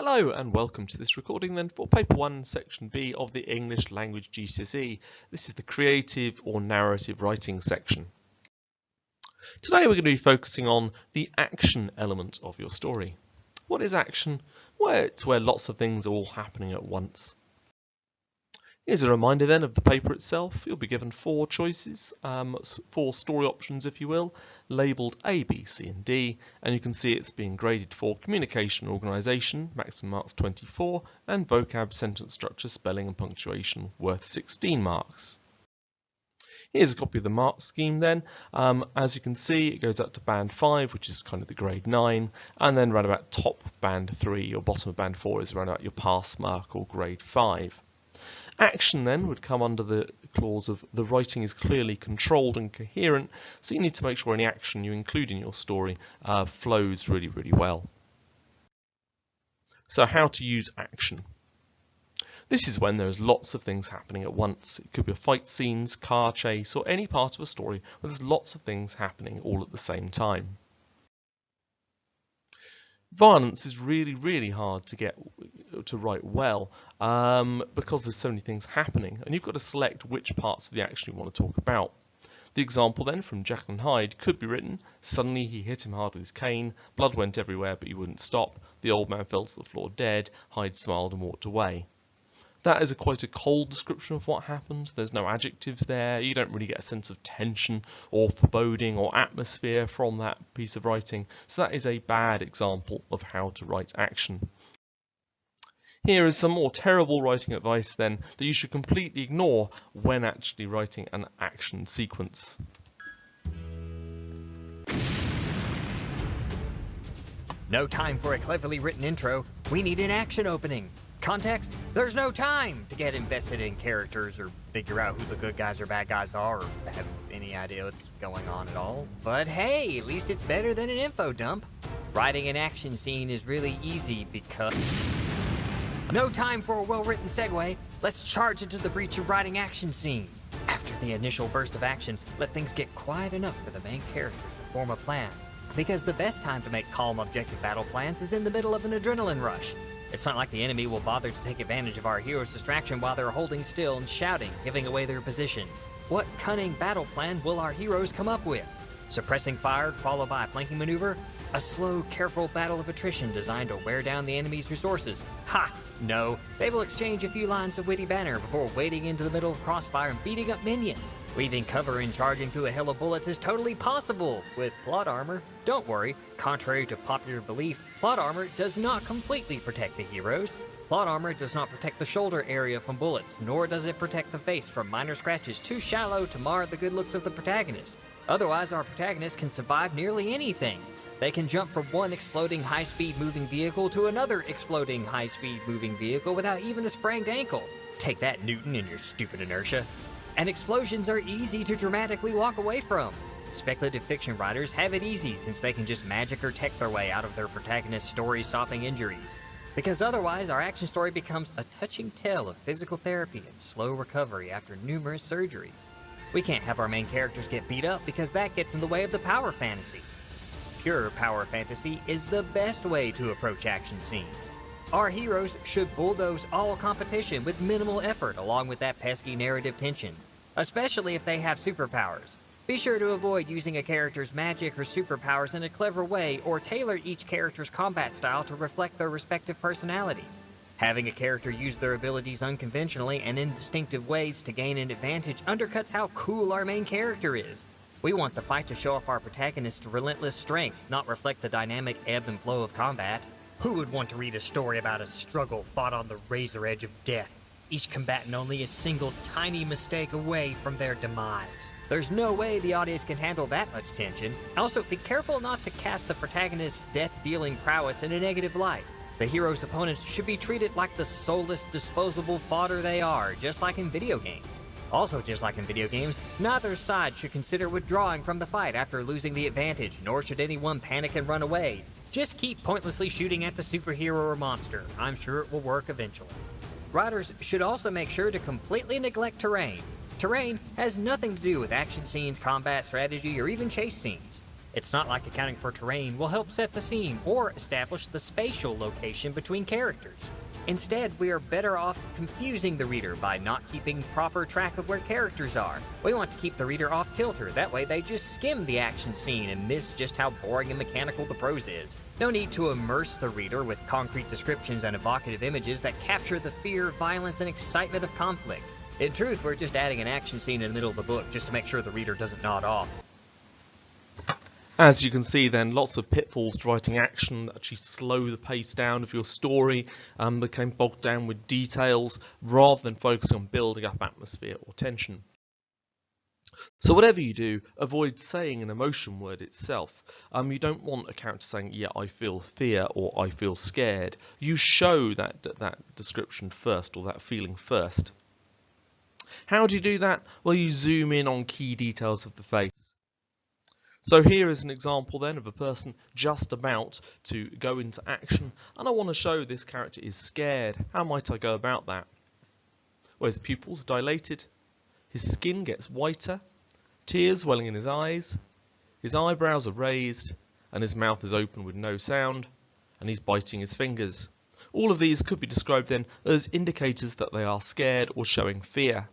Hello and welcome to this recording then for Paper 1 Section B of the English Language GCSE. This is the creative or narrative writing section. Today we're going to be focusing on the action element of your story. What is action? Well, it's where lots of things are all happening at once. Here's a reminder then of the paper itself. You'll be given four choices, four story options if you will, labelled A, B, C and D, and you can see it's being graded for communication and organisation, maximum marks 24, and vocab, sentence structure, spelling and punctuation worth 16 marks. Here's a copy of the mark scheme then. As you can see, it goes up to band 5, which is kind of the grade 9, and then around about top of band 3 or bottom of band 4 is around about your pass mark or grade 5. Action then would come under the clause of the writing is clearly controlled and coherent, so you need to make sure any action you include in your story flows really well. So how to use action? This is when there's lots of things happening at once. It could be fight scenes, car chase, or any part of a story where there's lots of things happening all at the same time. Violence is really hard to get to write well because there's so many things happening and you've got to select which parts of the action you want to talk about. The example then from Jekyll and Hyde could be written, suddenly he hit him hard with his cane, blood went everywhere but he wouldn't stop, the old man fell to the floor dead, Hyde smiled and walked away. That is quite a cold description of what happened. There's no adjectives there. You don't really get a sense of tension or foreboding or atmosphere from that piece of writing. So that is a bad example of how to write action. Here is some more terrible writing advice then that you should completely ignore when actually writing an action sequence. No time for a cleverly written intro. We need an action opening. Context? There's no time to get invested in characters or figure out who the good guys or bad guys are or have any idea what's going on at all. But hey, at least it's better than an info dump. Writing an action scene is really easy because... No time for a well-written segue. Let's charge into the breach of writing action scenes. After the initial burst of action, let things get quiet enough for the main characters to form a plan. Because the best time to make calm objective battle plans is in the middle of an adrenaline rush. It's not like the enemy will bother to take advantage of our hero's distraction while they're holding still and shouting, giving away their position. What cunning battle plan will our heroes come up with? Suppressing fire followed by a flanking maneuver? A slow, careful battle of attrition designed to wear down the enemy's resources? Ha! No, they will exchange a few lines of witty banter before wading into the middle of crossfire and beating up minions. Leaving cover and charging through a hail of bullets is totally possible with plot armor. Don't worry, contrary to popular belief, plot armor does not completely protect the heroes. Plot armor does not protect the shoulder area from bullets, nor does it protect the face from minor scratches too shallow to mar the good looks of the protagonist. Otherwise, our protagonist can survive nearly anything. They can jump from one exploding high-speed moving vehicle to another exploding high-speed moving vehicle without even a sprained ankle. Take that, Newton, and your stupid inertia. And explosions are easy to dramatically walk away from. Speculative fiction writers have it easy since they can just magic or tech their way out of their protagonist's story-stopping injuries. Because otherwise, our action story becomes a touching tale of physical therapy and slow recovery after numerous surgeries. We can't have our main characters get beat up because that gets in the way of the power fantasy. Pure power fantasy is the best way to approach action scenes. Our heroes should bulldoze all competition with minimal effort along with that pesky narrative tension, especially if they have superpowers. Be sure to avoid using a character's magic or superpowers in a clever way or tailor each character's combat style to reflect their respective personalities. Having a character use their abilities unconventionally and in distinctive ways to gain an advantage undercuts how cool our main character is. We want the fight to show off our protagonist's relentless strength, not reflect the dynamic ebb and flow of combat. Who would want to read a story about a struggle fought on the razor edge of death, each combatant only a single tiny mistake away from their demise? There's no way the audience can handle that much tension. Also, be careful not to cast the protagonist's death-dealing prowess in a negative light. The hero's opponents should be treated like the soulless, disposable fodder they are, just like in video games. Also, just like in video games, neither side should consider withdrawing from the fight after losing the advantage, nor should anyone panic and run away. Just keep pointlessly shooting at the superhero or monster. I'm sure it will work eventually. Writers should also make sure to completely neglect terrain. Terrain has nothing to do with action scenes, combat strategy, or even chase scenes. It's not like accounting for terrain will help set the scene or establish the spatial location between characters. Instead, we are better off confusing the reader by not keeping proper track of where characters are. We want to keep the reader off kilter, that way they just skim the action scene and miss just how boring and mechanical the prose is. No need to immerse the reader with concrete descriptions and evocative images that capture the fear, violence, and excitement of conflict. In truth, we're just adding an action scene in the middle of the book just to make sure the reader doesn't nod off. As you can see then, lots of pitfalls to writing action that actually slow the pace down of your story, became bogged down with details rather than focusing on building up atmosphere or tension. So whatever you do, avoid saying an emotion word itself. You don't want a character saying, yeah, I feel fear or I feel scared. You show that description first, or that feeling first. How do you do that? Well, you zoom in on key details of the face. So here is an example then of a person just about to go into action, and I want to show this character is scared. How might I go about that? Well, his pupils are dilated, his skin gets whiter, tears welling in his eyebrows are raised, and his mouth is open with no sound, and he's biting his fingers. All of these could be described then as indicators that they are scared or showing fear.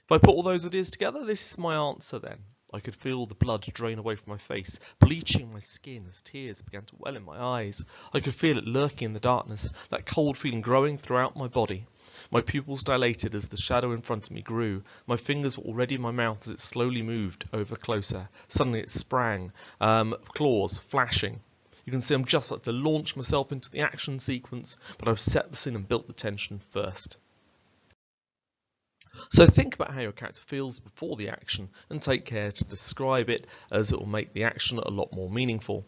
If I put all those ideas together, this is my answer then. I could feel the blood drain away from my face, bleaching my skin as tears began to well in my eyes. I could feel it lurking in the darkness, that cold feeling growing throughout my body. My pupils dilated as the shadow in front of me grew. My fingers were already in my mouth as it slowly moved over closer. Suddenly it sprang, claws flashing. You can see I'm just about to launch myself into the action sequence, but I've set the scene and built the tension first. So think about how your character feels before the action and take care to describe it, as it will make the action a lot more meaningful.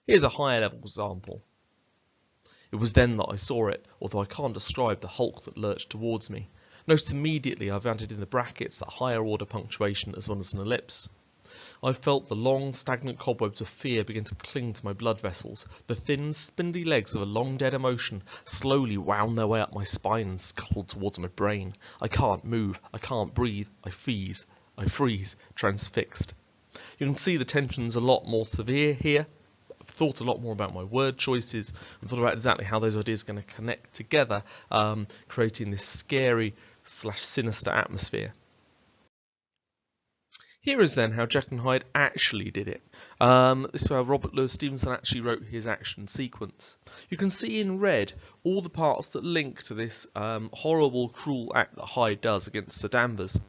Here's a higher level example. It was then that I saw it, although I can't describe the hulk that lurched towards me. Notice immediately I've added in the brackets that higher order punctuation as well as an ellipse. I felt the long, stagnant cobwebs of fear begin to cling to my blood vessels. The thin, spindly legs of a long-dead emotion slowly wound their way up my spine and sculled towards my brain. I can't move, I can't breathe, I freeze, transfixed. You can see the tension's a lot more severe here. I've thought a lot more about my word choices and thought about exactly how those ideas are going to connect together, creating this scary/sinister atmosphere. Here is then how Jekyll and Hyde actually did it. This is how Robert Louis Stevenson actually wrote his action sequence. You can see in red all the parts that link to this horrible, cruel act that Hyde does against Sir Danvers.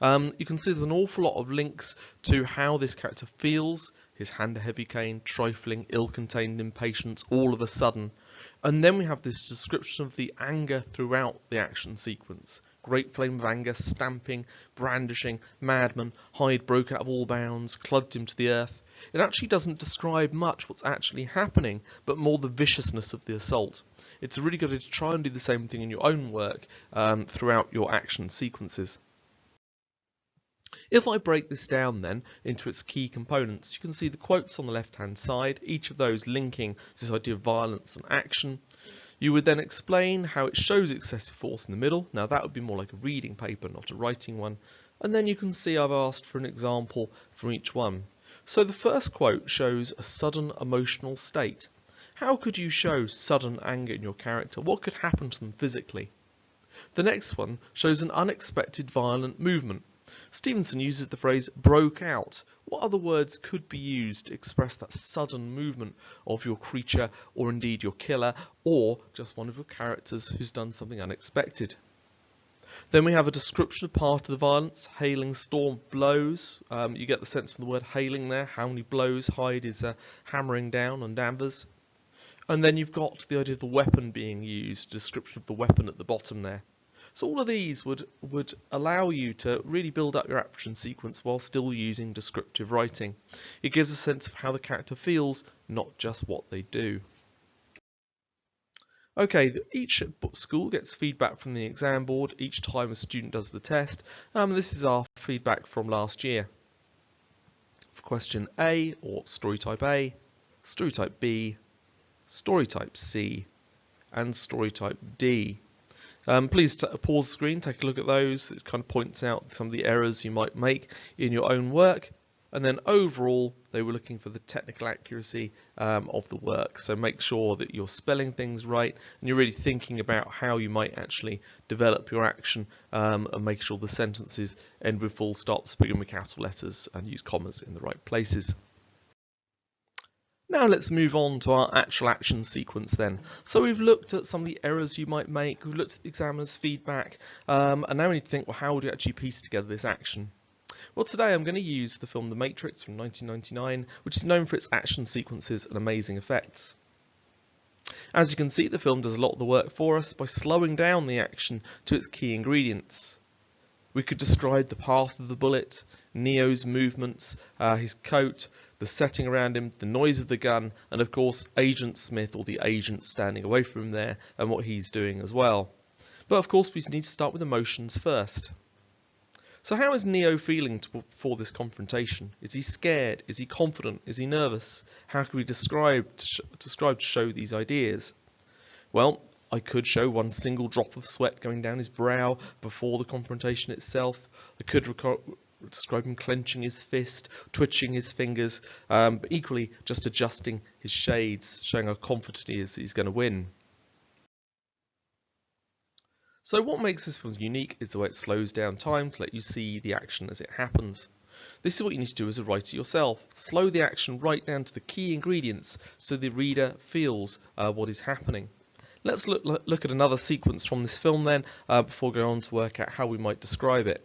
You can see there's an awful lot of links to how this character feels, his hand a heavy cane, trifling, ill-contained impatience, all of a sudden. And then we have this description of the anger throughout the action sequence. Great flame of anger, stamping, brandishing, madman, Hyde broke out of all bounds, clubbed him to the earth. It actually doesn't describe much what's actually happening, but more the viciousness of the assault. It's really good to try and do the same thing in your own work throughout your action sequences. If I break this down then into its key components, you can see the quotes on the left hand side, each of those linking to this idea of violence and action. You would then explain how it shows excessive force in the middle. Now that would be more like a reading paper, not a writing one. And then you can see I've asked for an example from each one. So the first quote shows a sudden emotional state. How could you show sudden anger in your character? What could happen to them physically? The next one shows an unexpected violent movement. Stevenson uses the phrase broke out. What other words could be used to express that sudden movement of your creature, or indeed your killer, or just one of your characters who's done something unexpected? Then we have a description of part of the violence, hailing storm blows. You get the sense from the word hailing there, how many blows Hyde is hammering down on Danvers. And then you've got the idea of the weapon being used, description of the weapon at the bottom there. So all of these would allow you to really build up your action sequence while still using descriptive writing. It gives a sense of how the character feels, not just what they do. Okay, each school gets feedback from the exam board each time a student does the test. This is our feedback from last year. For question A, or story type A, story type B, story type C, and story type D. Please pause the screen, take a look at those. It kind of points out some of the errors you might make in your own work. And then overall, they were looking for the technical accuracy of the work. So make sure that you're spelling things right and you're really thinking about how you might actually develop your action, and make sure the sentences end with full stops, begin with capital letters, and use commas in the right places. Now let's move on to our actual action sequence then. So we've looked at some of the errors you might make, we've looked at the examiner's feedback, and now we need to think, well, how would you actually piece together this action? Well, today I'm going to use the film The Matrix from 1999, which is known for its action sequences and amazing effects. As you can see, the film does a lot of the work for us by slowing down the action to its key ingredients. We could describe the path of the bullet, Neo's movements, his coat, the setting around him, the noise of the gun, and of course Agent Smith, or the agent standing away from him there, and what he's doing as well. But of course we need to start with emotions first. So how is Neo feeling before this confrontation? Is he scared? Is he confident? Is he nervous? How can we describe to show these ideas? Well, I could show one single drop of sweat going down his brow before the confrontation itself. I could describe him clenching his fist, twitching his fingers, but equally just adjusting his shades, showing how confident he is that he's going to win. So what makes this film unique is the way it slows down time to let you see the action as it happens. This is what you need to do as a writer yourself. Slow the action right down to the key ingredients so the reader feels what is happening. Let's look at another sequence from this film then, before going on to work out how we might describe it.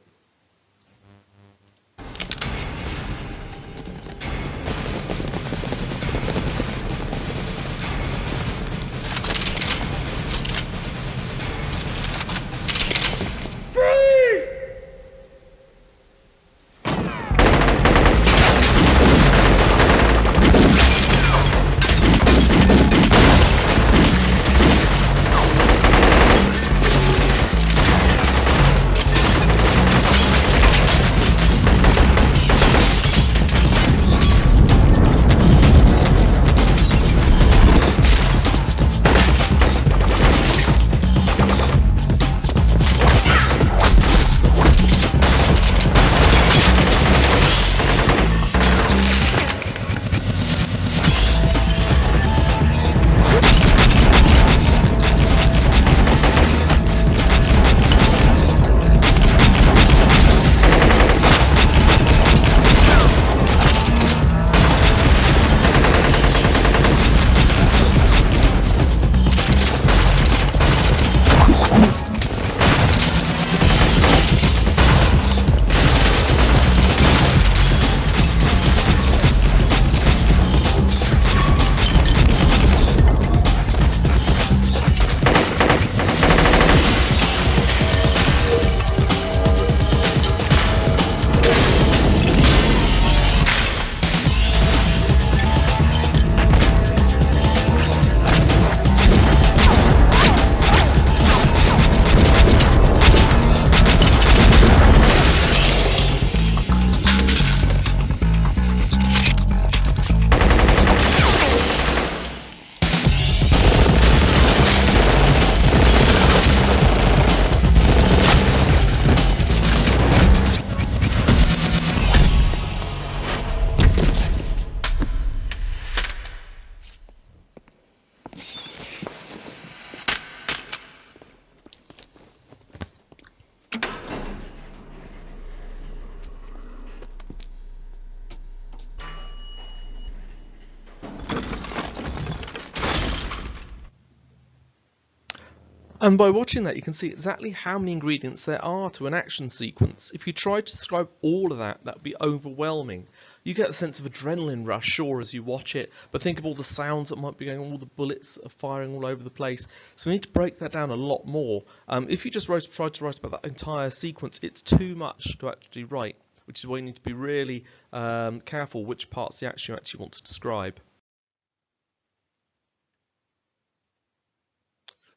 And by watching that, you can see exactly how many ingredients there are to an action sequence. If you tried to describe all of that, that would be overwhelming. You get a sense of adrenaline rush, sure, as you watch it, but think of all the sounds that might be going on, all the bullets are firing all over the place. So we need to break that down a lot more. If you just tried to write about that entire sequence, it's too much to actually write, which is why you need to be really careful which parts of the action you actually want to describe.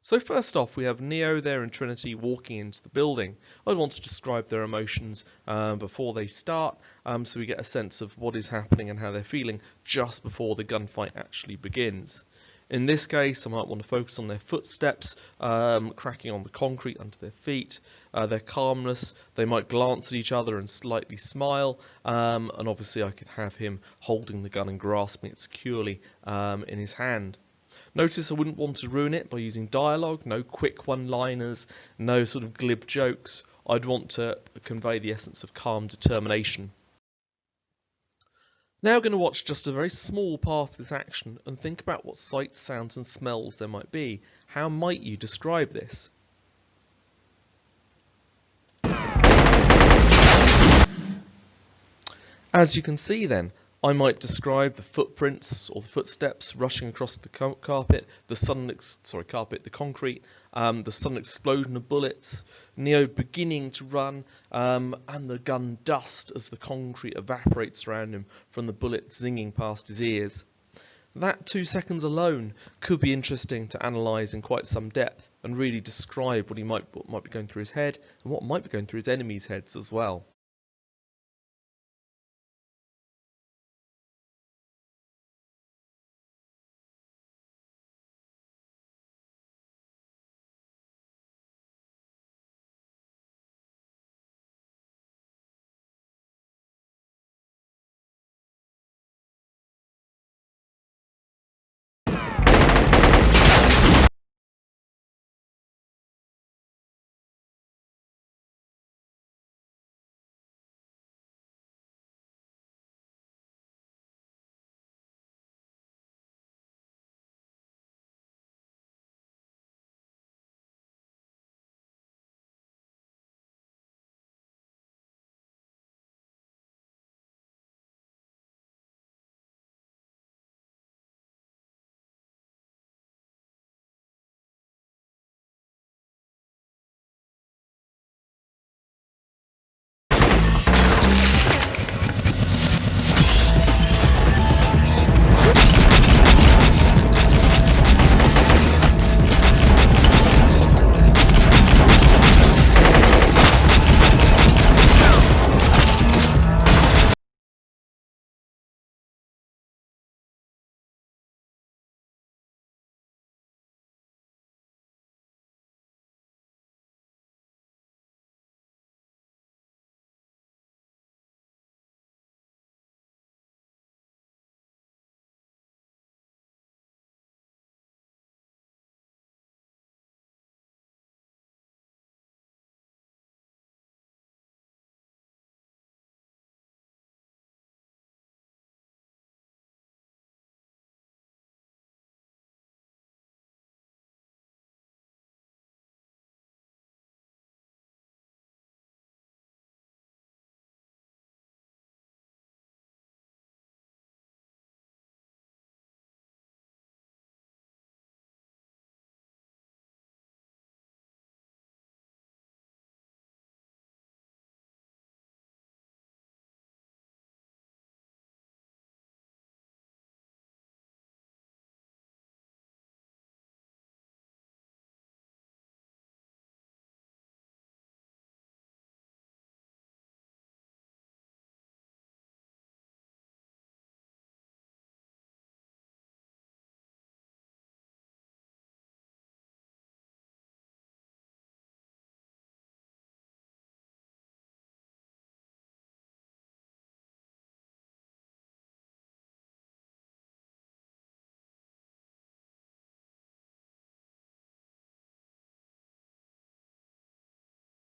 So first off, we have Neo there and Trinity walking into the building. I want to describe their emotions before they start, so we get a sense of what is happening and how they're feeling just before the gunfight actually begins. In this case, I might want to focus on their footsteps, cracking on the concrete under their feet, their calmness. They might glance at each other and slightly smile, and obviously I could have him holding the gun and grasping it securely in his hand. Notice I wouldn't want to ruin it by using dialogue, no quick one-liners, no sort of glib jokes. I'd want to convey the essence of calm determination. Now we're going to watch just a very small part of this action and think about what sights, sounds and smells there might be. How might you describe this? As you can see then, I might describe the footprints or the footsteps rushing across the carpet, the concrete, the sudden explosion of bullets, Neo beginning to run, and the gun dust as the concrete evaporates around him from the bullet zinging past his ears. That 2 seconds alone could be interesting to analyse in quite some depth and really describe what might be going through his head and what might be going through his enemies' heads as well.